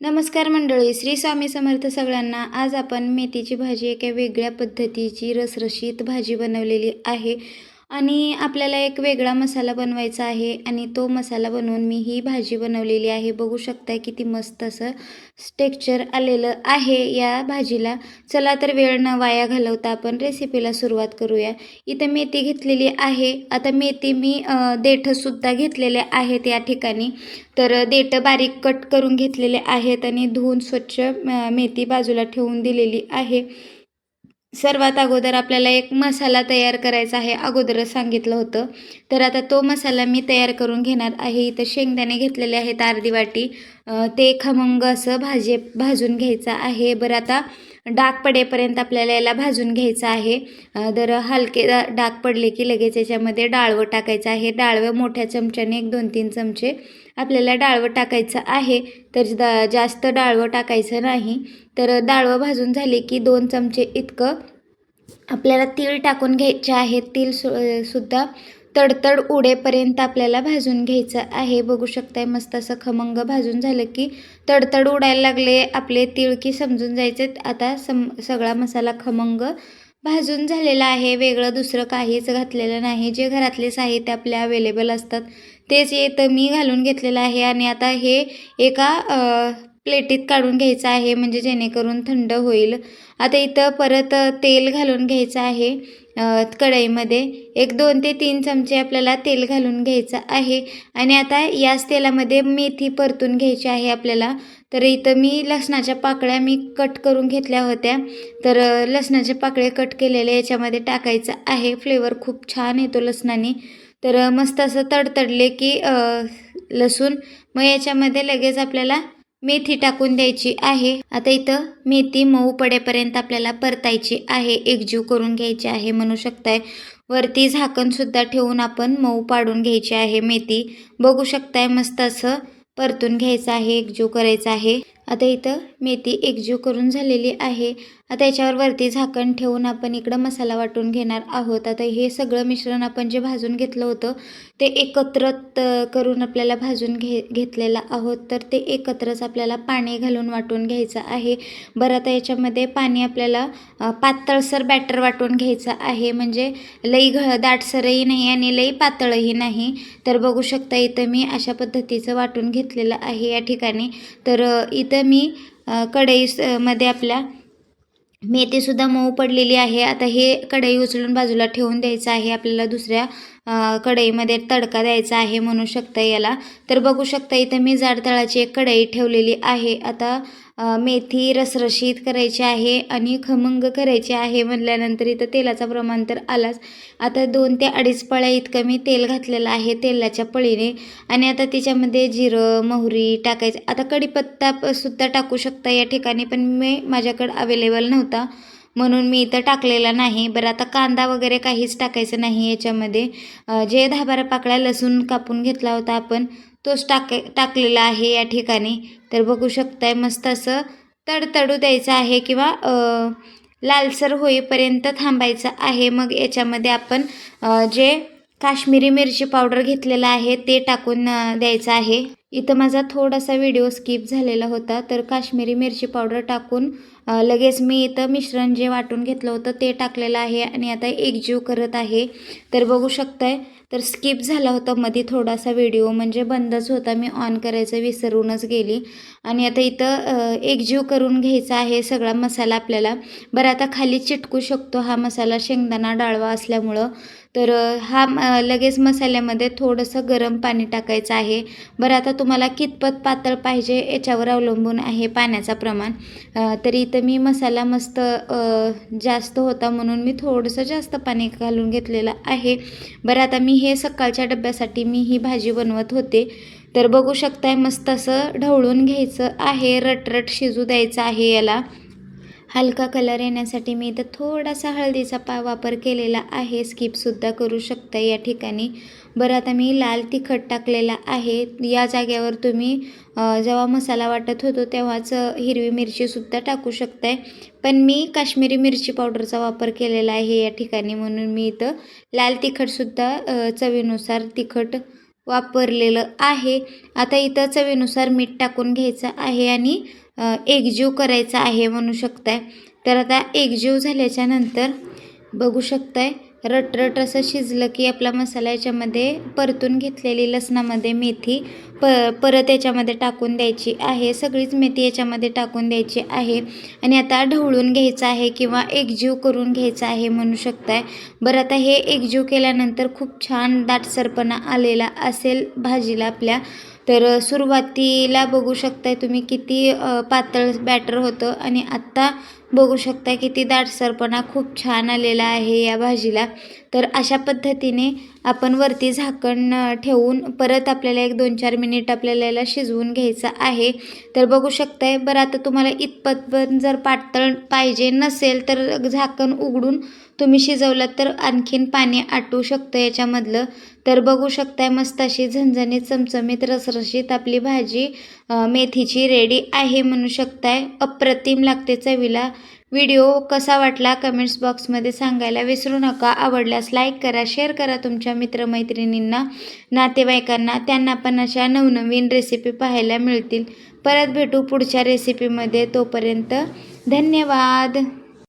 नमस्कार मंडळी, श्री स्वामी समर्थ सगळ्यांना। आज आपण मेथीची भाजी एका वेगळ्या पद्धतीची रसरशीत भाजी बनवलेली आहे आणि आपल्याला एक वेगळा मसाला बनवायचा आहे आणि तो मसाला बनवून मी ही भाजी बनवलेली आहे। बघू शकताय किती मस्त असं टेक्स्चर आलेलं आहे या भाजीला। चला तर वेळ न वाया घालवता आपण रेसिपीला सुरुवात करूया। इथं मेथी घेतलेली आहे। आता मेथी मी देठसुद्धा घेतलेले आहेत या ठिकाणी। तर देठ बारीक कट करून घेतलेले आहेत आणि धुवून स्वच्छ मेथी बाजूला ठेवून दिलेली आहे। सर्वात अगोदर आपल्याला एक मसाला तयार करायचा आहे, अगोदरच सांगितलं होतं। तर आता तो मसाला मी तयार करून घेणार आहे। इथं शेंगदाणे घेतलेले आहेत अर्धी वाटी, ते खमंग असं भाजून घ्यायचं आहे। बरं, आता डाग पडेपर्यंत आपल्याला याला भाजून घ्यायचं आहे। तर हलके डाग पडले की लगेच याच्यामध्ये डाळवं टाकायचं आहे। डाळवं मोठ्या चमच्याने 1-2-3 चमचे आपल्याला डाळवं टाकायचं आहे। तर जास्त डाळवं टाकायचं नाही। तर डाळवं भाजून झाले की 2 चमचे इतकं आपल्याला तीळ टाकून घ्यायचे आहेत। तीळ सुद्धा तडतड उडेपर्यंत आपल्याला भाजून घ्यायचं आहे। बघू शकताय मस्त असं खमंग भाजून झालं की तडतड उडायला लागले आपले तीळ की समजून जायचे आता सगळा मसाला खमंग भाजून झालेला आहे। वेगळं दुसरं काहीच घातलेलं नाही। जे घरातले साहित्य आपल्या अवेलेबल असतात तेच येतं मी घालून घेतलेलं आहे आणि आता हे एका प्लेटीत काढून घ्यायचं आहे, म्हणजे जेणेकरून थंड होईल। आता इथं परत तेल घालून घ्यायचं आहे कढईमध्ये। 1-2 ते 3 चमचे आपल्याला तेल घालून घ्यायचं आहे आणि आता याच तेलामध्ये मेथी परतून घ्यायची आहे आपल्याला। तर इथं मी लसणाच्या पाकळ्या कट करून घेतल्या होत्या। तर लसणाचे पाकळे कट केलेले याच्यामध्ये टाकायचं आहे। फ्लेवर खूप छान येतो लसणाने। तर मस्त असं तडतडले की लसूण, मग याच्यामध्ये लगेच आपल्याला मेथी टाकून द्यायची आहे। आता इथं मेथी मऊ पडेपर्यंत आपल्याला परतायची आहे, एकजीव करून घ्यायची आहे म्हणू शकताय। वरती झाकण सुद्धा ठेवून आपण मऊ पाडून घ्यायची आहे मेथी। बघू शकताय मस्त असं परतून घ्यायचं आहे, एकजीव करायचं आहे। आता इथं मेथी एकजीव करून झालेली आहे। आता याच्यावर वरती झाकण ठेवून आपण इकडं मसाला वाटून घेणार आहोत। आता हे सगळं मिश्रण आपण जे भाजून घेतलं होतं ते एकत्र करून आपल्याला भाजून घेतलेलं आहोत। तर ते एकत्रच आपल्याला पाणी घालून वाटून घ्यायचं आहे। बरं, आता याच्यामध्ये पाणी आपल्याला पातळसर बॅटर वाटून घ्यायचं आहे, म्हणजे लई दाटसरही नाही आणि लई पातळही नाही। तर बघू शकता इथं मी अशा पद्धतीचं वाटून घेतलेलं आहे या ठिकाणी। तर इथं मी कढईमध्ये आपल्या मेथीसुद्धा मऊ पडलेली आहे। आता हे कढई उचलून बाजूला ठेवून द्यायचं आहे। आपल्याला दुसऱ्या कढईमध्ये तडका द्यायचा आहे म्हणू शकता याला। तर बघू शकता इथं मी जाड तळाची एक कढई ठेवलेली आहे। आता मेथी रसरशीत करायची आहे आणि खमंग करायची आहे म्हटल्यानंतर इथं तेलाचं प्रमाण तर आलाच। आता 2 ते 2.5 पळ्या इतकं मी तेल घातलेलं आहे तेलाच्या पळीने आणि आता त्याच्यामध्ये जिरं मोहरी टाकायचं। आता कढीपत्ता सुद्धा टाकू शकता या ठिकाणी, पण माझ्याकडे अवेलेबल नव्हता म्हणून मी इथं टाकलेला नाही। बरं, आता कांदा वगैरे काहीच टाकायचं नाही याच्यामध्ये। जे 10-12 पाकळ्या लसूण कापून घेतला होता आपण तोच टाकलेला आहे या ठिकाणी। तर बघू शकताय मस्त असं तडतडू द्यायचं आहे किंवा लालसर होईपर्यंत थांबायचं आहे। मग याच्यामध्ये आपण जे काश्मीरी मिरची पावडर घेतलेला आहे ते टाकून द्यायचं आहे। इथं माझा थोडासा व्हिडिओ स्किप झालेला होता। तर काश्मीरी मिरची पावडर टाकून लगेच मी इथं मिश्रण जे वाटून घेतलं होतं ते टाकलेलं आहे आणि आता एकजीव करत आहे। तर बघू शकताय, तर स्किप झाला होता मध्ये थोडासा व्हिडिओ, म्हणजे बंदच होता, मी ऑन करायचं विसरूनच गेली। आणि आता इथं एकजीव करून घ्यायचा आहे सगळा मसाला आपल्याला। बरं, आता खाली चिटकू शकतो हा मसाला शेंगदाणा डाळवा असल्यामुळं। तर लगेच मसाल्यामध्ये थोडंसं गरम पाणी टाकायचं आहे। बरं, आता तुम्हाला कितपत पातळ पाहिजे याच्यावर अवलंबून आहे पाण्याचं प्रमाण। तरी इथं मी मसाला मस्त जास्त होता म्हणून मी थोडंसं जास्त पाणी घालून घेतलेलं आहे। बरं, आता मी हे सकाळच्या डब्यासाठी मी ही भाजी बनवत होते। तर बघू शकताय मस्त असं ढवळून घ्यायचं आहे, रटरट शिजू द्यायचं आहे याला। हलका कलर येण्यासाठी मी इथं थोडासा हळदीचा वापर केलेला आहे, स्किपसुद्धा करू शकता या ठिकाणी। बरं, आता मी लाल तिखट टाकलेला आहे। या जागेवर तुम्ही जेव्हा मसाला वाटत होतो तेव्हाच हिरवी मिरचीसुद्धा टाकू शकताय, पण मी काश्मीरी मिरची पावडरचा वापर केलेला आहे या ठिकाणी म्हणून मी इथं लाल तिखटसुद्धा चवीनुसार तिखट वापरलेलं आहे. आता इथं चवीनुसार मीठ टाकून घ्यायचं आहे आणि एकजीव करायचा आहे म्हणू शकताय. तर आता एकजीव झाल्याच्या नंतर बघू शकताय रटरट असं शिजलं की आपला मसाला याच्यामध्ये परतून घेतलेली लसणामध्ये मेथी परत याच्यामध्ये टाकून द्यायची आहे. सगळीच मेथी याच्यामध्ये टाकून द्यायची आहे आणि आता ढवळून घ्यायचं आहे किंवा एकजीव करून घ्यायचं आहे म्हणू शकताय. बरं आता हे एकजीव केल्यानंतर खूप छान दाटसरपणा आलेला असेल भाजीला आपल्या. तर सुरुवातीला बघू शकताय तुम्ही किती पातळ बॅटर होतं आणि आत्ता बघू शकता किती दाटसरपणा खूप छान आलेला आहे या भाजीला. तर अशा पद्धतीने आपण वरती झाकण ठेवून परत आपल्याला 1-2-4 मिनिट आपल्याला याला शिजवून घ्यायचं आहे. तर बघू शकताय. बरं आता तुम्हाला इतपत पण जर पातळ पाहिजे नसेल तर झाकण उघडून तुम्ही शिजवलं तर आणखीन पाणी आटू शकतं याच्यामधलं. तर बघू शकताय मस्त अशी झणझणीत चमचमीत रसरशीत आपली भाजी मेथीची रेडी आहे म्हणू शकताय. अप्रतिम लागते चवीला. व्हिडिओ कसा वाटला कमेंट्स बॉक्समध्ये सांगायला विसरू नका. आवडल्यास लाईक करा, शेअर करा तुमच्या मित्रमैत्रिणींना, नातेवाईकांना. त्यांना पण अशा नवनवीन रेसिपी पाहायला मिळतील. परत भेटू पुढच्या रेसिपीमध्ये. तोपर्यंत धन्यवाद.